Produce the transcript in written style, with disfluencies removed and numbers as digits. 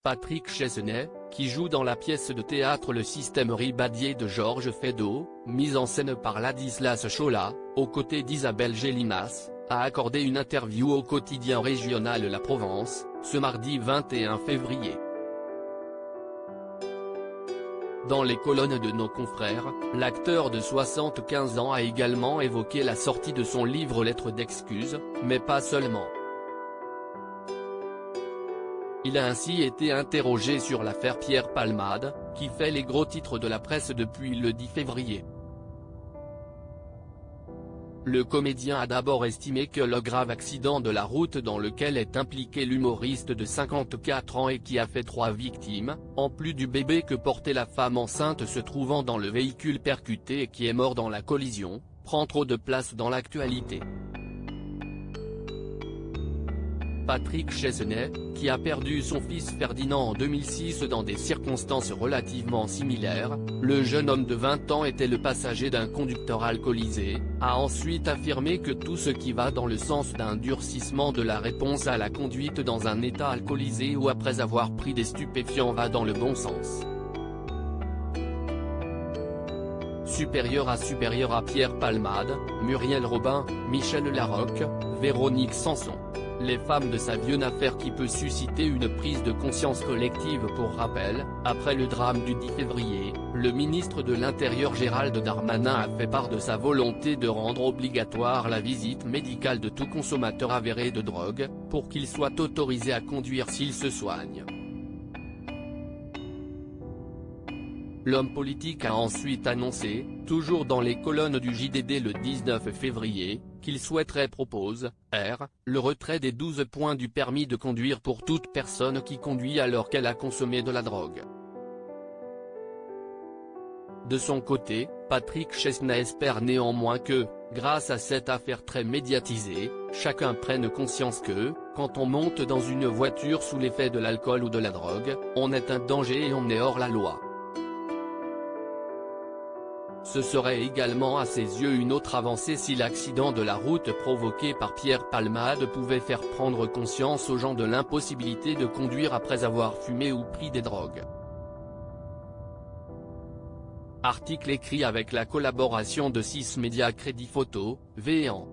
Patrick Chesney, qui joue dans la pièce de théâtre Le Système Ribadier de Georges Feydeau, mise en scène par Ladislas Chola, aux côtés d'Isabelle Gélinas, a accordé une interview au quotidien régional La Provence, ce mardi 21 février. Dans les colonnes de nos confrères, l'acteur de 75 ans a également évoqué la sortie de son livre Lettres d'excuses, mais pas seulement. Il a ainsi été interrogé sur l'affaire Pierre Palmade, qui fait les gros titres de la presse depuis le 10 février. Le comédien a d'abord estimé que le grave accident de la route dans lequel est impliqué l'humoriste de 54 ans et qui a fait 3 victimes, en plus du bébé que portait la femme enceinte se trouvant dans le véhicule percuté et qui est mort dans la collision, prend trop de place dans l'actualité. Patrick Chesney, qui a perdu son fils Ferdinand en 2006 dans des circonstances relativement similaires, le jeune homme de 20 ans était le passager d'un conducteur alcoolisé, a ensuite affirmé que tout ce qui va dans le sens d'un durcissement de la réponse à la conduite dans un état alcoolisé ou après avoir pris des stupéfiants va dans le bon sens. Supérieur à Pierre Palmade, Muriel Robin, Michel Larocque, Véronique Sanson. Les femmes de sa vieux affaire qui peut susciter une prise de conscience collective. Pour rappel, après le drame du 10 février, le ministre de l'Intérieur Gérald Darmanin a fait part de sa volonté de rendre obligatoire la visite médicale de tout consommateur avéré de drogue, pour qu'il soit autorisé à conduire s'il se soigne. L'homme politique a ensuite annoncé, toujours dans les colonnes du JDD le 19 février, qu'il souhaiterait le retrait des 12 points du permis de conduire pour toute personne qui conduit alors qu'elle a consommé de la drogue. De son côté, Patrick Chesney espère néanmoins que, grâce à cette affaire très médiatisée, chacun prenne conscience que, quand on monte dans une voiture sous l'effet de l'alcool ou de la drogue, on est un danger et on est hors la loi. Ce serait également à ses yeux une autre avancée si l'accident de la route provoqué par Pierre Palmade pouvait faire prendre conscience aux gens de l'impossibilité de conduire après avoir fumé ou pris des drogues. Article écrit avec la collaboration de 6 médias Crédit Photo, Véan.